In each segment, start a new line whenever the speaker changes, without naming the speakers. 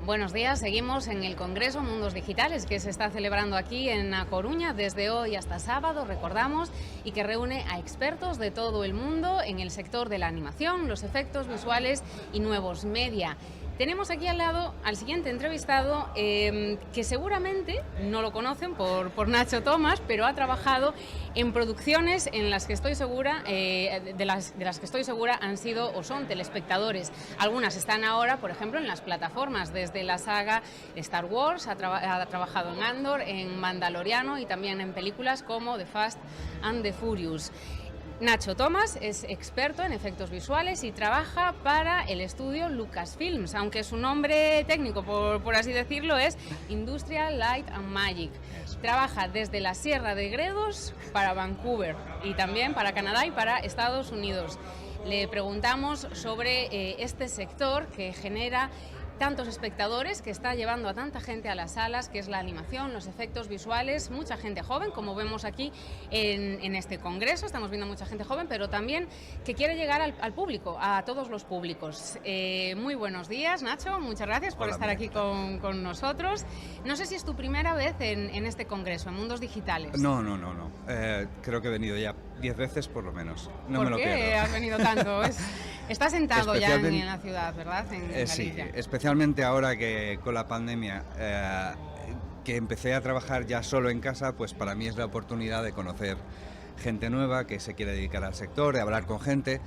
Buenos días, seguimos en el Congreso Mundos Digitales que se está celebrando aquí en A Coruña desde hoy hasta sábado, recordamos, y que reúne a expertos de todo el mundo en el sector de la animación, los efectos visuales y nuevos media. Tenemos aquí al lado al siguiente entrevistado que seguramente no lo conocen por Nacho Thomas, pero ha trabajado en producciones en las que estoy segura, de las que estoy segura han sido o son telespectadores. Algunas están ahora, por ejemplo, en las plataformas, desde la saga Star Wars, ha trabajado en Andor, en Mandaloriano y también en películas como The Fast and the Furious. Nacho Thomas es experto en efectos visuales y trabaja para el estudio Lucasfilms, aunque su nombre técnico, por así decirlo, es Industrial Light and Magic. Trabaja desde la Sierra de Gredos para Vancouver y también para Canadá y para Estados Unidos. Le preguntamos sobre este sector que genera tantos espectadores, que está llevando a tanta gente a las salas, que es la animación, los efectos visuales, mucha gente joven, como vemos aquí en este congreso, estamos viendo mucha gente joven, pero también que quiere llegar al público, a todos los públicos. Muy buenos días, Nacho, muchas gracias por estar aquí con nosotros. No sé si es tu primera vez en este congreso, en Mundos Digitales.
No. Creo que he venido ya 10 veces por lo menos. No me lo pierdo.
¿Por qué has venido tanto? Estás sentado ya en la ciudad, ¿verdad?
Sí, especialmente ahora que con la pandemia, que empecé a trabajar ya solo en casa, pues para mí es la oportunidad de conocer gente nueva que se quiere dedicar al sector, de hablar con gente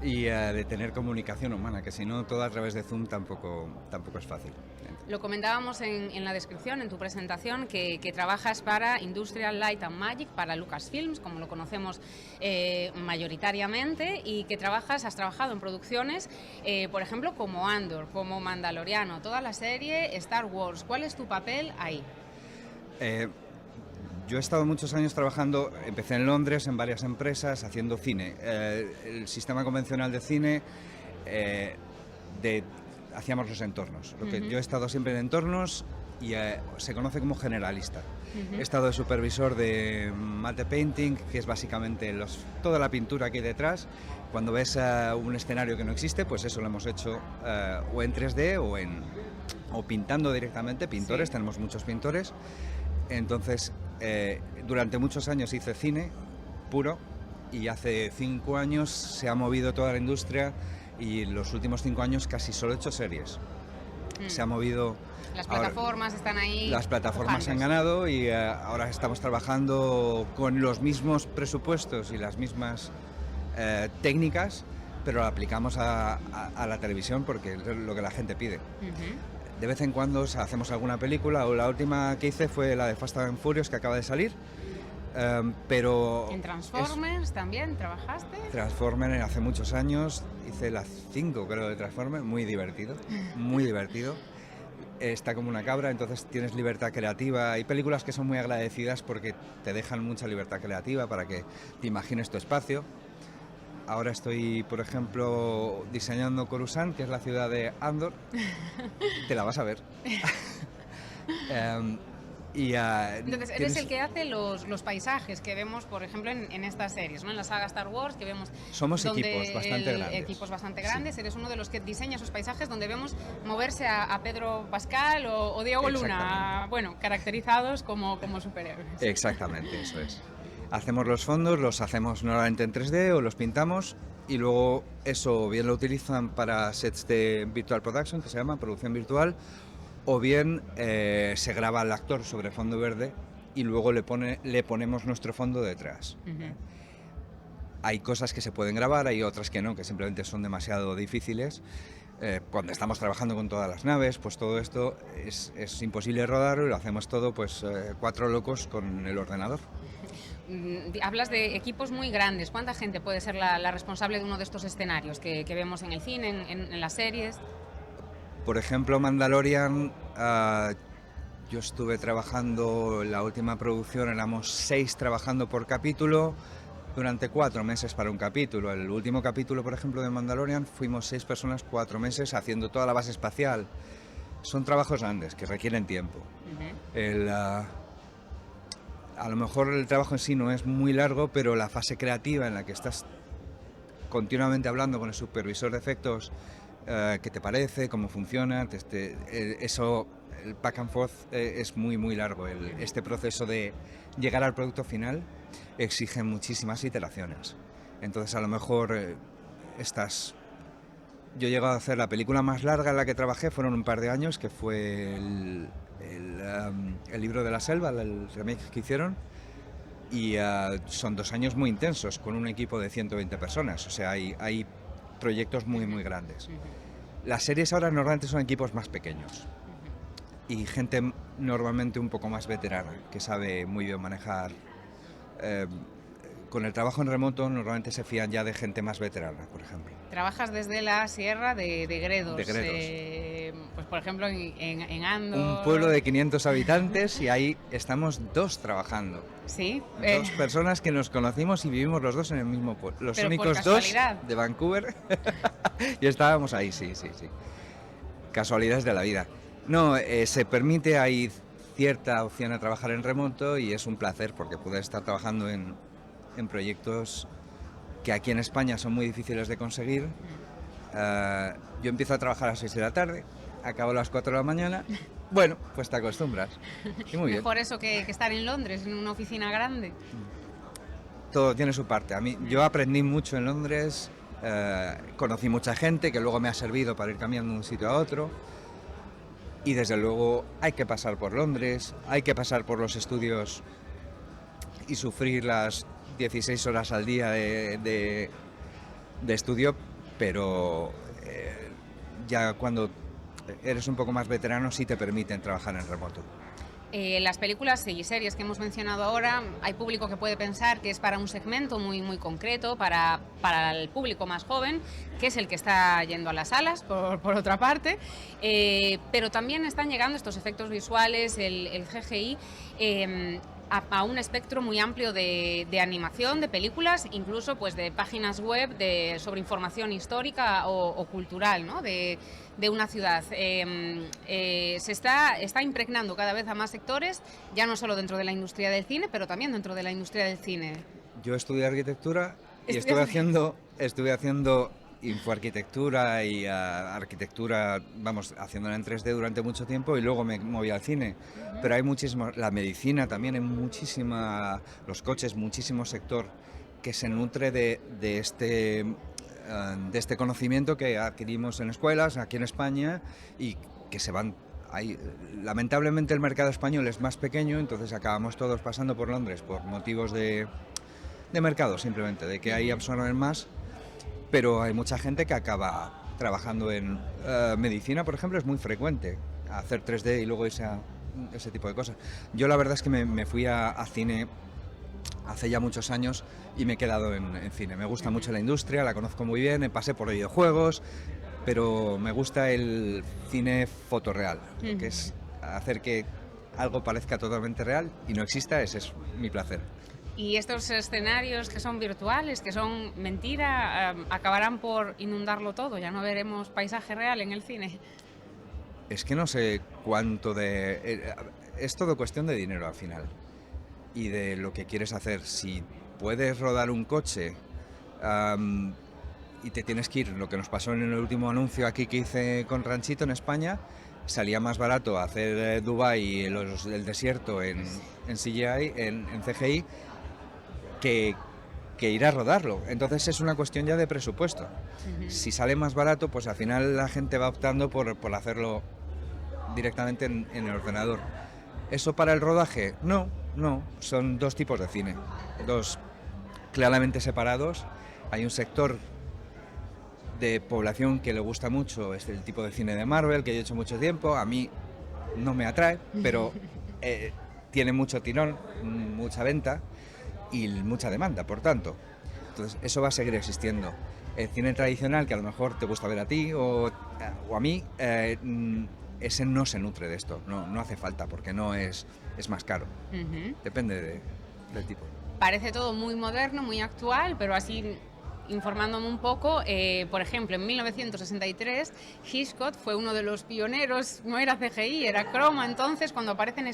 y de tener comunicación humana, que si no, todo a través de Zoom tampoco es fácil.
Lo comentábamos en la descripción, en tu presentación, que trabajas para Industrial Light and Magic, para Lucasfilms, como lo conocemos mayoritariamente, y que has trabajado en producciones, por ejemplo, como Andor, como Mandaloriano, toda la serie Star Wars. ¿Cuál es tu papel ahí?
Yo he estado muchos años trabajando, empecé en Londres, en varias empresas, haciendo cine. El sistema convencional de cine, hacíamos los entornos. Yo he estado siempre en entornos y se conoce como generalista. He estado de supervisor de matte painting, que es básicamente toda la pintura que hay detrás. Cuando ves un escenario que no existe, pues eso lo hemos hecho o en 3D o pintando directamente, pintores, sí. Tenemos muchos pintores. Entonces, durante muchos años hice cine puro y hace 5 años se ha movido toda la industria y los últimos 5 años casi solo he hecho series. Se ha movido...
Las plataformas están ahí.
Las plataformas han ganado y ahora estamos trabajando con los mismos presupuestos y las mismas técnicas, pero lo aplicamos a la televisión porque es lo que la gente pide. De vez en cuando hacemos alguna película, o la última que hice fue la de Fast and Furious, que acaba de salir, pero...
¿En Transformers también trabajaste?
Transformers hace muchos años, hice las 5 creo de Transformers, muy divertido, muy divertido. Está como una cabra, entonces tienes libertad creativa. Hay películas que son muy agradecidas porque te dejan mucha libertad creativa para que te imagines tu espacio. Ahora estoy, por ejemplo, diseñando Coruscant, que es la ciudad de Andor. Te la vas a ver.
Entonces, eres el que hace los paisajes que vemos, por ejemplo, en estas series, ¿no? En la saga Star Wars, que vemos...
Somos equipos bastante grandes.
Equipos bastante grandes. Sí. Eres uno de los que diseña esos paisajes donde vemos moverse a Pedro Pascal o Diego Luna, bueno, caracterizados como superhéroes.
Exactamente, eso es. Hacemos los fondos, los hacemos normalmente en 3D o los pintamos y luego eso bien lo utilizan para sets de Virtual Production, que se llama producción virtual, o bien se graba el actor sobre fondo verde y luego le ponemos nuestro fondo detrás. Hay cosas que se pueden grabar, hay otras que no, que simplemente son demasiado difíciles. Cuando estamos trabajando con todas las naves, pues todo esto es imposible rodarlo y lo hacemos todo 4 locos con el ordenador.
Hablas de equipos muy grandes. ¿Cuánta gente puede ser la responsable de uno de estos escenarios que vemos en el cine, en las series?
Por ejemplo, Mandalorian, yo estuve trabajando, en la última producción éramos 6 trabajando por capítulo, durante 4 meses para un capítulo. El último capítulo, por ejemplo, de Mandalorian, fuimos 6 personas, 4 meses, haciendo toda la base espacial. Son trabajos grandes, que requieren tiempo. A lo mejor el trabajo en sí no es muy largo, pero la fase creativa en la que estás continuamente hablando con el supervisor de efectos qué te parece, cómo funciona, eso, el back and forth es muy muy largo. Este proceso de llegar al producto final exige muchísimas iteraciones. Entonces a lo mejor yo he llegado a hacer la película más larga en la que trabajé, fueron un par de años, que fue el libro de la selva, el remake que hicieron, y son 2 años muy intensos, con un equipo de 120 personas, o sea, hay proyectos muy muy grandes. Las series ahora normalmente son equipos más pequeños y gente normalmente un poco más veterana, que sabe muy bien manejar. Con el trabajo en remoto normalmente se fían ya de gente más veterana, por ejemplo.
Trabajas desde la sierra de Gredos.
De Gredos.
Pues por ejemplo en Ando.
Un pueblo de 500 habitantes y ahí estamos 2 trabajando.
Sí.
2 personas que nos conocimos y vivimos los 2 en el mismo pueblo. Los
pero
únicos 2 de Vancouver. Y estábamos ahí, sí. Casualidades de la vida. No, se permite, hay cierta opción a trabajar en remoto y es un placer porque puedes estar trabajando en proyectos que aquí en España son muy difíciles de conseguir. Yo empiezo a trabajar a las 6 de la tarde, acabo a las 4 de la mañana. Bueno, pues te acostumbras. Y muy bien.
Mejor eso que estar en Londres, en una oficina grande.
Todo tiene su parte. Yo aprendí mucho en Londres, conocí mucha gente que luego me ha servido para ir cambiando de un sitio a otro. Y desde luego hay que pasar por Londres, hay que pasar por los estudios y sufrir las 16 horas al día de estudio, pero ya cuando eres un poco más veterano sí te permiten trabajar en remoto.
Las películas y series que hemos mencionado ahora, hay público que puede pensar que es para un segmento muy, muy concreto, para el público más joven, que es el que está yendo a las salas, por otra parte, pero también están llegando estos efectos visuales, el CGI, a un espectro muy amplio de animación, de películas, incluso pues de páginas web sobre información histórica o cultural, ¿no? de una ciudad. Se está impregnando cada vez a más sectores, ya no solo dentro de la industria del cine, pero también dentro de la industria del cine.
Yo estudié arquitectura y estuve haciendo infoarquitectura y arquitectura, haciéndola en 3D durante mucho tiempo y luego me moví al cine. Pero hay muchísimo, la medicina también, hay muchísima, los coches, muchísimo sector que se nutre de este conocimiento que adquirimos en escuelas aquí en España y que se van. Lamentablemente el mercado español es más pequeño, entonces acabamos todos pasando por Londres por motivos de mercado, simplemente, de que ahí absorben más. Pero hay mucha gente que acaba trabajando en medicina, por ejemplo, es muy frecuente hacer 3D y luego irse a ese tipo de cosas. Yo la verdad es que me fui a cine hace ya muchos años y me he quedado en cine. Me gusta mucho la industria, la conozco muy bien, pasé por videojuegos, pero me gusta el cine fotorreal, que es hacer que algo parezca totalmente real y no exista, ese es mi placer.
Y estos escenarios que son virtuales, que son mentira, acabarán por inundarlo todo, ya no veremos paisaje real en el cine.
Es que no sé cuánto es todo cuestión de dinero al final y de lo que quieres hacer. Si puedes rodar un coche y te tienes que ir, lo que nos pasó en el último anuncio aquí que hice con Ranchito en España, salía más barato hacer Dubái, el desierto en CGI, en CGI, que ir a rodarlo. Entonces es una cuestión ya de presupuesto. Si sale más barato, pues al final la gente va optando por hacerlo directamente en el ordenador. ¿Eso para el rodaje? No, son 2 tipos de cine, 2 claramente separados. Hay un sector de población que le gusta mucho, es el tipo de cine de Marvel, que yo he hecho mucho tiempo, a mí no me atrae, pero tiene mucho tirón, mucha venta y mucha demanda, por tanto. Entonces, eso va a seguir existiendo. El cine tradicional, que a lo mejor te gusta ver a ti o a mí, ese no se nutre de esto, no hace falta, porque no es más caro. Depende del tipo.
Parece todo muy moderno, muy actual, pero así, informándome un poco, por ejemplo, en 1963 Hitchcock fue uno de los pioneros, no era CGI, era croma, entonces cuando aparecen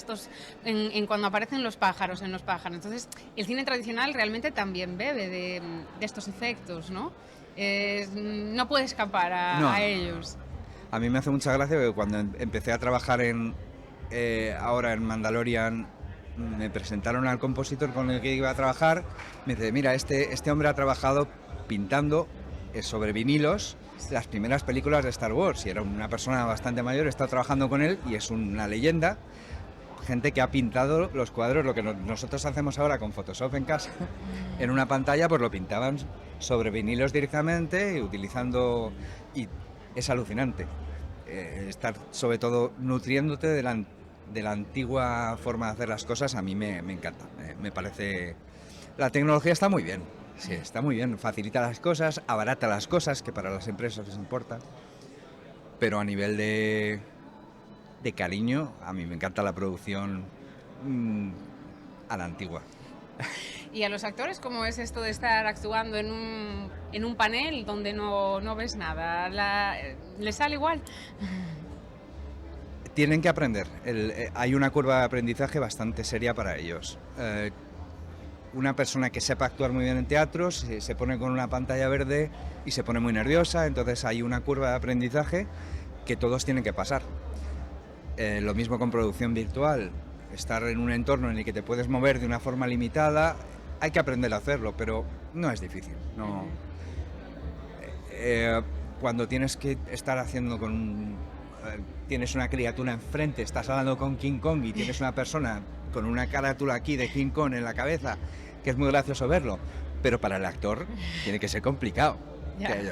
cuando aparecen los pájaros en los pájaros. Entonces el cine tradicional realmente también bebe de estos efectos, ¿no? no puede escapar a ellos.
A mí me hace mucha gracia que cuando empecé a trabajar ahora en Mandalorian, me presentaron al compositor con el que iba a trabajar. Me dice, mira, este hombre ha trabajado pintando sobre vinilos las primeras películas de Star Wars, y era una persona bastante mayor, he estado trabajando con él y es una leyenda. Gente que ha pintado los cuadros, lo que nosotros hacemos ahora con Photoshop en casa, en una pantalla, pues lo pintaban sobre vinilos directamente, utilizando... Y es alucinante estar, sobre todo, nutriéndote de la antigua forma de hacer las cosas. A mí me encanta, me parece... La tecnología está muy bien, sí, está muy bien, facilita las cosas, abarata las cosas, que para las empresas les importa, pero a nivel de cariño, a mí me encanta la producción a la antigua.
¿Y a los actores cómo es esto de estar actuando en un panel donde no ves nada? ¿Les sale igual?
Tienen que aprender. Hay una curva de aprendizaje bastante seria para ellos. Una persona que sepa actuar muy bien en teatro se pone con una pantalla verde y se pone muy nerviosa, entonces hay una curva de aprendizaje que todos tienen que pasar. Lo mismo con producción virtual, estar en un entorno en el que te puedes mover de una forma limitada, hay que aprender a hacerlo, pero no es difícil. No. Cuando tienes que estar haciendo tienes una criatura enfrente, estás hablando con King Kong y tienes una persona con una carátula aquí de King Kong en la cabeza, que es muy gracioso verlo, pero para el actor tiene que ser complicado. Tiene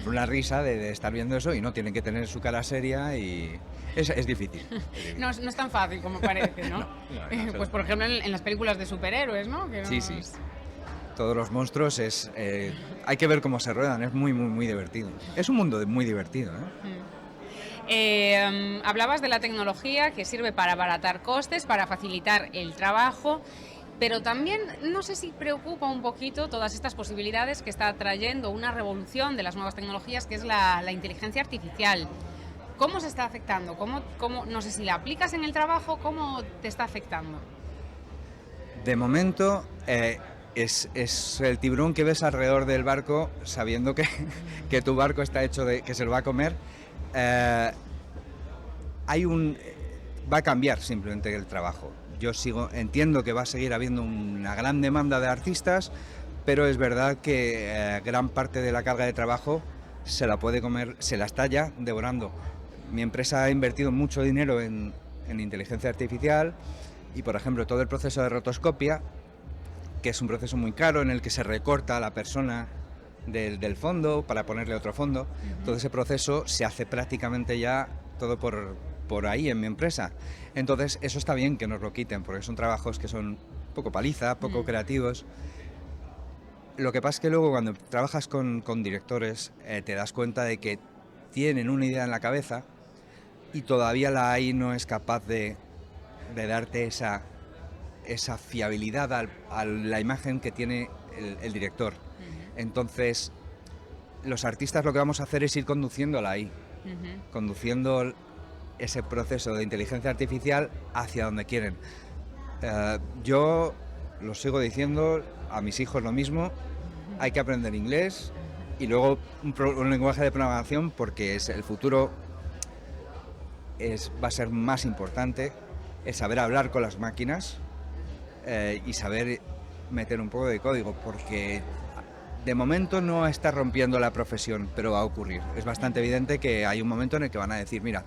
una risa de estar viendo eso y no tienen que tener su cara seria y es difícil.
No es tan fácil como parece, ¿no? Pues por ejemplo en las películas de superhéroes, ¿no?
Sí. Todos los monstruos hay que ver cómo se ruedan, es muy, muy, muy divertido. Es un mundo muy divertido,
hablabas de la tecnología que sirve para abaratar costes, para facilitar el trabajo. Pero también no sé si preocupa un poquito todas estas posibilidades que está trayendo una revolución de las nuevas tecnologías, que es la inteligencia artificial. ¿Cómo se está afectando? No sé si la aplicas en el trabajo, ¿cómo te está afectando?
De momento es el tiburón que ves alrededor del barco, sabiendo que tu barco está hecho que se lo va a comer. Va a cambiar simplemente el trabajo. Yo entiendo que va a seguir habiendo una gran demanda de artistas, pero es verdad que gran parte de la carga de trabajo se la puede comer, se la está ya devorando. Mi empresa ha invertido mucho dinero en inteligencia artificial y, por ejemplo, todo el proceso de rotoscopia, que es un proceso muy caro en el que se recorta a la persona del fondo para ponerle otro fondo. Todo ese proceso se hace prácticamente ya todo por ahí en mi empresa. Entonces eso está bien que nos lo quiten, porque son trabajos que son poco paliza, poco creativos. Lo que pasa es que luego cuando trabajas con directores te das cuenta de que tienen una idea en la cabeza y todavía la AI no es capaz de darte esa fiabilidad a la imagen que tiene el director. Entonces los artistas lo que vamos a hacer es ir conduciendo la AI, conduciendo ese proceso de inteligencia artificial hacia donde quieren. Yo lo sigo diciendo, a mis hijos lo mismo, hay que aprender inglés y luego un lenguaje de programación, porque el futuro va a ser más importante, es saber hablar con las máquinas y saber meter un poco de código, porque de momento no está rompiendo la profesión, pero va a ocurrir. Es bastante evidente que hay un momento en el que van a decir, mira,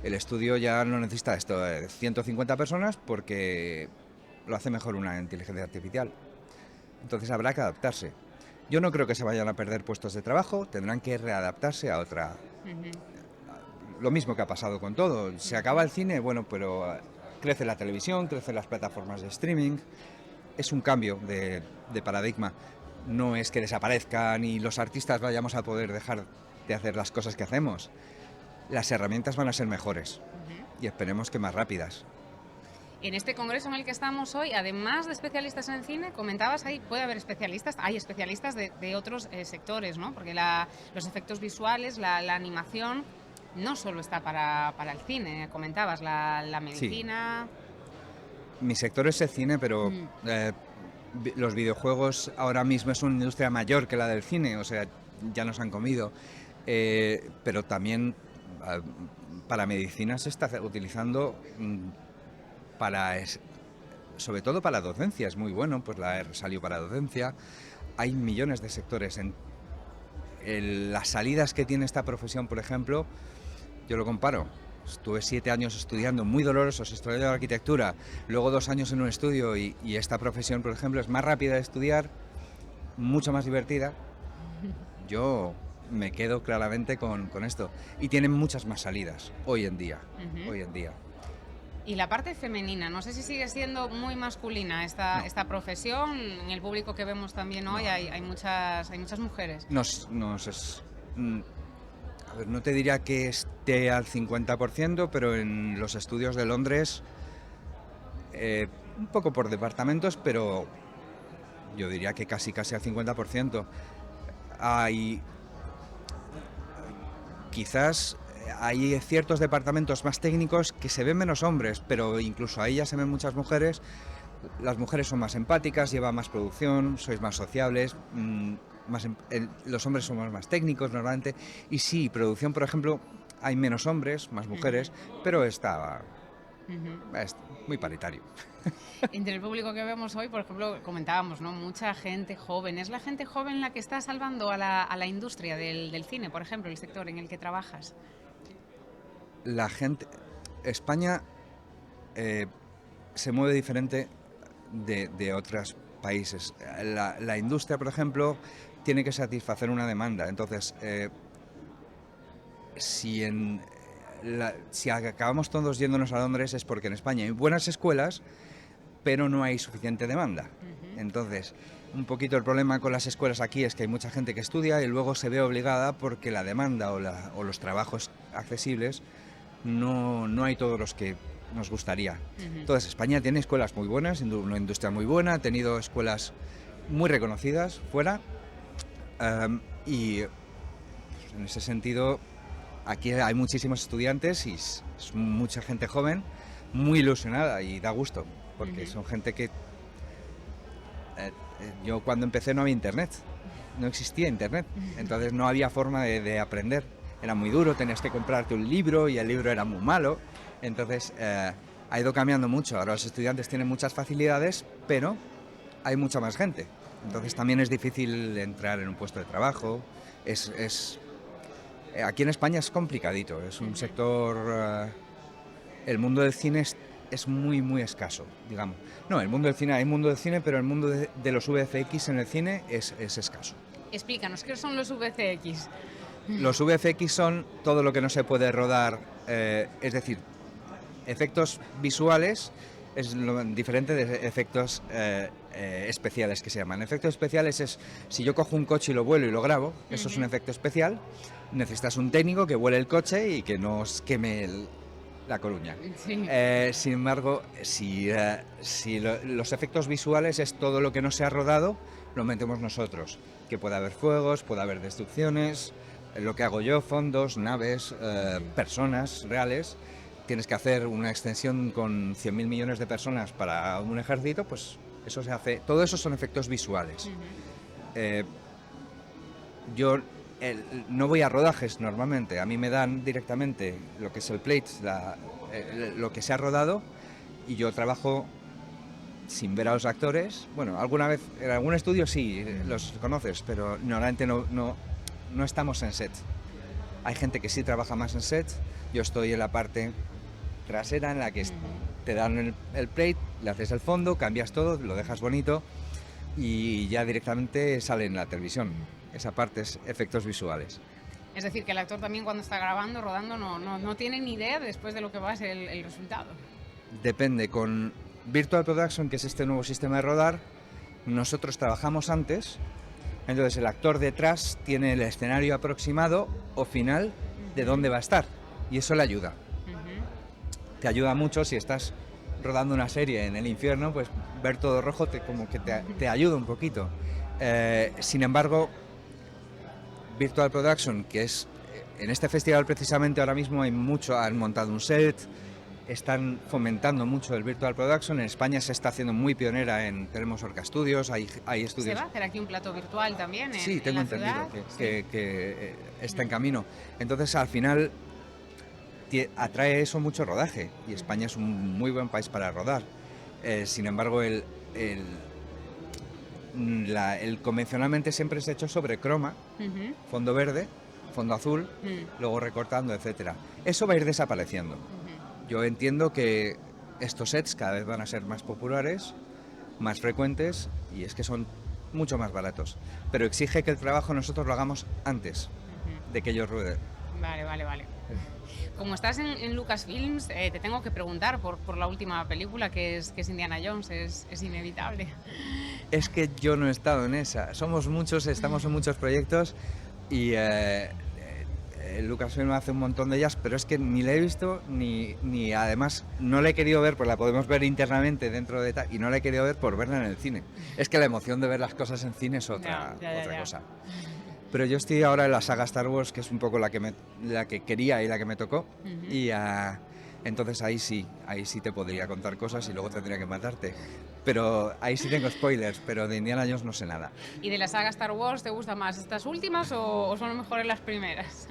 el estudio ya no necesita 150 personas porque lo hace mejor una inteligencia artificial. Entonces habrá que adaptarse. Yo no creo que se vayan a perder puestos de trabajo, tendrán que readaptarse a otra. Lo mismo que ha pasado con todo. Se acaba el cine, bueno, pero crece la televisión, crecen las plataformas de streaming. Es un cambio de paradigma. No es que desaparezcan y los artistas vayamos a poder dejar de hacer las cosas que hacemos. Las herramientas van a ser mejores y esperemos que más rápidas.
En este congreso en el que estamos hoy, además de especialistas en cine, comentabas, hay especialistas de otros sectores, ¿no? Porque los efectos visuales, la animación, no solo está para el cine, comentabas, la medicina...
Sí. Mi sector es el cine, pero los videojuegos ahora mismo es una industria mayor que la del cine, o sea, ya nos han comido, pero también para medicina se está utilizando sobre todo para docencia, es muy bueno, pues la R salió para docencia. Hay millones de sectores. Las salidas que tiene esta profesión, por ejemplo, yo lo comparo. Estuve 7 años estudiando, muy dolorosos, estudiando arquitectura, luego 2 años en un estudio y esta profesión, por ejemplo, es más rápida de estudiar, mucho más divertida. Yo me quedo claramente con esto. Y tienen muchas más salidas hoy en día.
Y la parte femenina, no sé si sigue siendo muy masculina esta profesión. En el público que vemos también hoy hay muchas mujeres.
A ver, no te diría que esté al 50%, pero en los estudios de Londres, un poco por departamentos, pero yo diría que casi al 50%. Quizás hay ciertos departamentos más técnicos que se ven menos hombres, pero incluso ahí ya se ven muchas mujeres. Las mujeres son más empáticas, llevan más producción, sois más sociables, los hombres somos más técnicos normalmente. Y sí, producción, por ejemplo, hay menos hombres, más mujeres, pero es muy paritario.
Entre el público que vemos hoy, por ejemplo, comentábamos, ¿no? Mucha gente joven. ¿Es la gente joven la que está salvando a la industria del cine, por ejemplo, el sector en el que trabajas?
España se mueve diferente de otros países. La industria, por ejemplo, tiene que satisfacer una demanda. Entonces, si acabamos todos yéndonos a Londres es porque en España hay buenas escuelas, pero no hay suficiente demanda. Entonces, un poquito el problema con las escuelas aquí es que hay mucha gente que estudia y luego se ve obligada porque la demanda o los trabajos accesibles no hay todos los que nos gustaría. Entonces, España tiene escuelas muy buenas, una industria muy buena, ha tenido escuelas muy reconocidas fuera, y en ese sentido aquí hay muchísimos estudiantes y es mucha gente joven, muy ilusionada y da gusto, porque son gente que... yo cuando empecé no había internet, no existía internet, entonces no había forma de aprender. Era muy duro, tenías que comprarte un libro y el libro era muy malo. Entonces ha ido cambiando mucho. Ahora los estudiantes tienen muchas facilidades, pero hay mucha más gente. Entonces también es difícil entrar en un puesto de trabajo. Aquí en España es complicadito. Es un sector... el mundo del cine es muy, muy escaso, digamos. No, el mundo del cine, hay mundo del cine, pero el mundo de los VFX en el cine es escaso.
Explícanos, ¿qué son los VFX?
Los VFX son todo lo que no se puede rodar, es decir, efectos visuales es lo diferente de efectos especiales que se llaman. Efectos especiales es si yo cojo un coche y lo vuelo y lo grabo, eso es un efecto especial. Necesitas un técnico que vuele el coche y que no os queme la Coruña. Sí. Sin embargo, los efectos visuales es todo lo que no se ha rodado, lo metemos nosotros. Que puede haber fuegos, puede haber destrucciones, lo que hago yo, fondos, naves, personas reales. Tienes que hacer una extensión con 100.000 millones de personas para un ejército, pues eso se hace. Todo eso son efectos visuales. Yo no voy a rodajes normalmente, a mí me dan directamente lo que es el plate, lo que se ha rodado, y yo trabajo sin ver a los actores. Bueno, alguna vez en algún estudio sí los conoces, pero normalmente no estamos en set. Hay gente que sí trabaja más en set. Yo estoy en la parte trasera en la que te dan el plate, le haces el fondo, cambias todo, lo dejas bonito y ya directamente sale en la televisión. Esa parte es efectos visuales.
Es decir, que el actor también cuando está grabando, rodando, no tiene ni idea después de lo que va a ser el resultado.
Depende. Con Virtual Production, que es este nuevo sistema de rodar, nosotros trabajamos antes, entonces el actor detrás tiene el escenario aproximado o final de dónde va a estar y eso le ayuda. Te ayuda mucho si estás rodando una serie en el infierno, pues ver todo rojo como que te ayuda un poquito. Sin embargo, Virtual Production, que es en este festival precisamente ahora mismo han montado un set, están fomentando mucho el Virtual Production. En España se está haciendo muy pionera tenemos Orca Studios, hay estudios...
¿Se va a hacer aquí un plato virtual también
Sí, tengo entendido que está en camino. Entonces, al final, atrae eso mucho rodaje, y España es un muy buen país para rodar. Sin embargo, el convencionalmente siempre se ha hecho sobre croma, fondo verde, fondo azul, luego recortando, etcétera. Eso va a ir desapareciendo. Yo entiendo que estos sets cada vez van a ser más populares, más frecuentes, y es que son mucho más baratos. Pero exige que el trabajo nosotros lo hagamos antes de que ellos rueden.
Vale. Como estás en Lucasfilms, te tengo que preguntar por la última película, que es Indiana Jones, es inevitable.
Es que yo no he estado en esa. Somos muchos, estamos en muchos proyectos, y Lucasfilm hace un montón de ellas, pero es que ni la he visto, ni además no la he querido ver, pues la podemos ver internamente dentro de tal, y no la he querido ver por verla en el cine. Es que la emoción de ver las cosas en cine es otra cosa. Pero yo estoy ahora en la saga Star Wars, que es un poco la que quería y la que me tocó, y entonces ahí sí te podría contar cosas y luego tendría que matarte. Pero ahí sí tengo spoilers, pero de Indiana Jones no sé nada.
¿Y de la saga Star Wars te gustan más estas últimas o son mejores las primeras?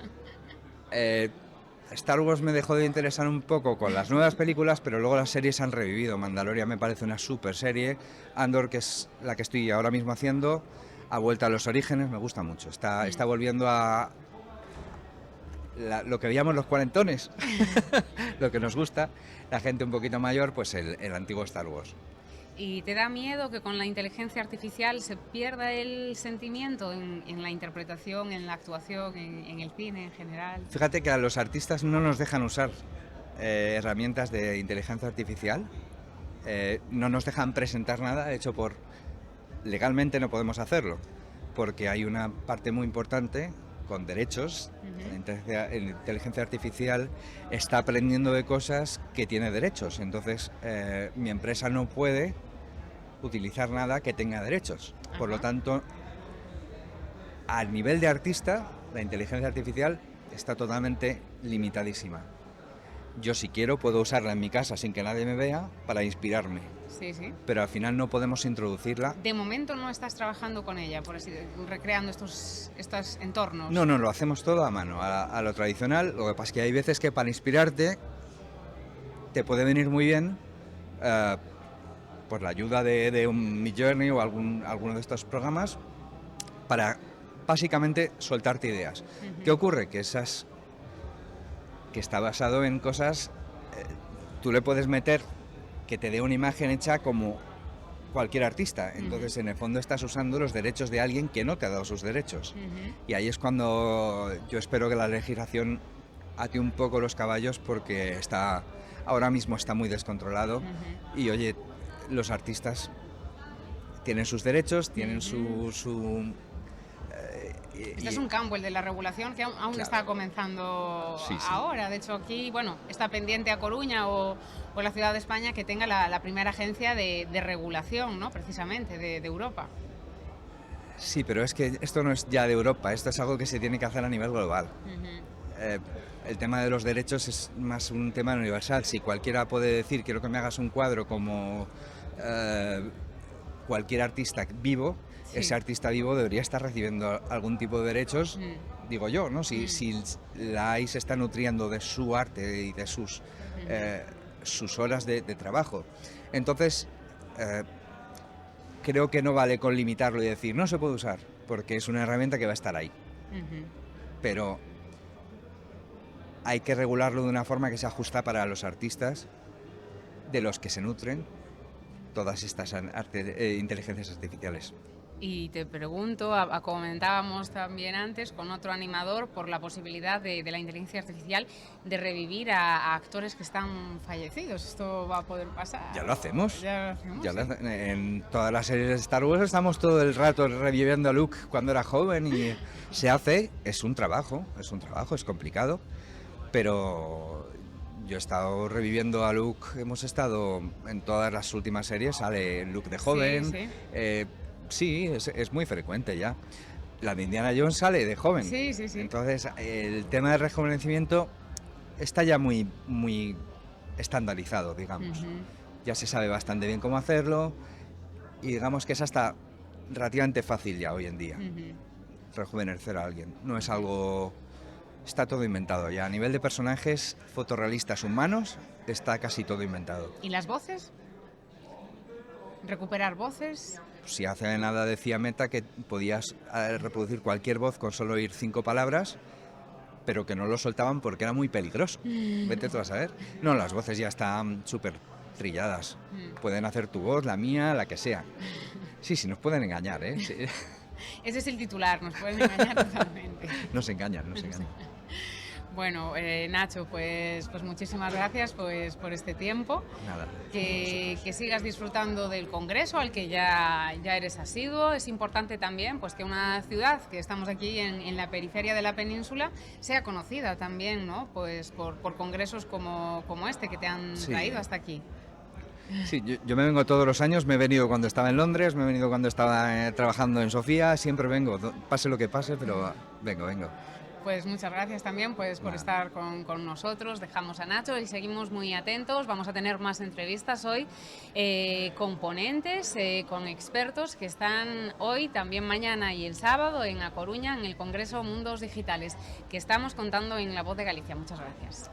Star Wars me dejó de interesar un poco con las nuevas películas, pero luego las series han revivido. Mandalorian me parece una super serie. Andor, que es la que estoy ahora mismo haciendo, ha vuelto a los orígenes, me gusta mucho. Está volviendo a lo que veíamos los cuarentones, lo que nos gusta, la gente un poquito mayor, pues el antiguo Star Wars.
¿Y te da miedo que con la inteligencia artificial se pierda el sentimiento en la interpretación, en la actuación, en el cine en general?
Fíjate que a los artistas no nos dejan usar herramientas de inteligencia artificial, no nos dejan presentar nada, de hecho legalmente no podemos hacerlo, porque hay una parte muy importante con derechos. La inteligencia artificial está aprendiendo de cosas que tiene derechos, entonces mi empresa no puede utilizar nada que tenga derechos. Por lo tanto, al nivel de artista, la inteligencia artificial está totalmente limitadísima. Yo, si quiero, puedo usarla en mi casa sin que nadie me vea para inspirarme.
Sí.
Pero al final no podemos introducirla.
De momento no estás trabajando con ella, por así recreando estos entornos.
No, lo hacemos todo a mano, a lo tradicional. Lo que pasa es que hay veces que para inspirarte te puede venir muy bien pues la ayuda de un Midjourney o alguno de estos programas para básicamente soltarte ideas. ¿Qué ocurre? Que está basado en cosas, tú le puedes meter que te dé una imagen hecha como cualquier artista, entonces en el fondo estás usando los derechos de alguien que no te ha dado sus derechos. Y ahí es cuando yo espero que la legislación ate un poco los caballos, porque ahora mismo está muy descontrolado. Y oye, los artistas tienen sus derechos, tienen su
Este es un campo, el de la regulación, que aún claro, está comenzando ahora. De hecho, aquí está pendiente a Coruña o la ciudad de España que tenga la primera agencia de regulación, ¿no? Precisamente, de Europa.
Sí, pero es que esto no es ya de Europa, esto es algo que se tiene que hacer a nivel global. El tema de los derechos es más un tema universal. Si cualquiera puede decir, quiero que me hagas un cuadro como cualquier artista vivo, ese artista vivo debería estar recibiendo algún tipo de derechos, digo yo, ¿no? Si la AI se está nutriendo de su arte y de sus horas de trabajo. Entonces, creo que no vale con limitarlo y decir, no se puede usar, porque es una herramienta que va a estar ahí. Pero hay que regularlo de una forma que se ajusta para los artistas de los que se nutren todas estas inteligencias artificiales.
Y te pregunto, comentábamos también antes con otro animador, por la posibilidad de la inteligencia artificial de revivir a actores que están fallecidos. ¿Esto va a poder pasar?
Ya lo hacemos.
Sí.
En todas las series de Star Wars estamos todo el rato reviviendo a Luke cuando era joven, y se hace, es un trabajo, es complicado, pero yo he estado reviviendo a Luke, hemos estado en todas las últimas series, sale Luke de joven. Sí, es muy frecuente ya. La de Indiana Jones sale de joven.
Sí.
Entonces, el tema del rejuvenecimiento está ya muy estandarizado, digamos. Ya se sabe bastante bien cómo hacerlo y digamos que es hasta relativamente fácil ya hoy en día rejuvenecer a alguien. No es algo... Está todo inventado ya. A nivel de personajes fotorrealistas humanos está casi todo inventado.
¿Y las voces? ¿Recuperar voces?
Si hace nada decía Meta que podías reproducir cualquier voz con solo oír 5 palabras, pero que no lo soltaban porque era muy peligroso. Vete tú a saber. No, las voces ya están súper trilladas. Pueden hacer tu voz, la mía, la que sea. Sí, nos pueden engañar, ¿eh? Sí.
Ese es el titular, nos pueden engañar totalmente.
Nos engañan.
Bueno, Nacho, pues muchísimas gracias por este tiempo.
Nada.
Que sigas disfrutando del Congreso, al que ya eres asiduo. Es importante también pues, que una ciudad, que estamos aquí en la periferia de la península, sea conocida también, ¿no? Pues por congresos como este que te han traído hasta aquí.
Sí, yo me vengo todos los años, me he venido cuando estaba en Londres, me he venido cuando estaba trabajando en Sofía, siempre vengo, pase lo que pase, pero vengo.
Pues muchas gracias también por estar con nosotros. Dejamos a Nacho y seguimos muy atentos. Vamos a tener más entrevistas hoy con ponentes, con expertos que están hoy, también mañana y el sábado en A Coruña, en el Congreso Mundos Digitales, que estamos contando en La Voz de Galicia. Muchas gracias.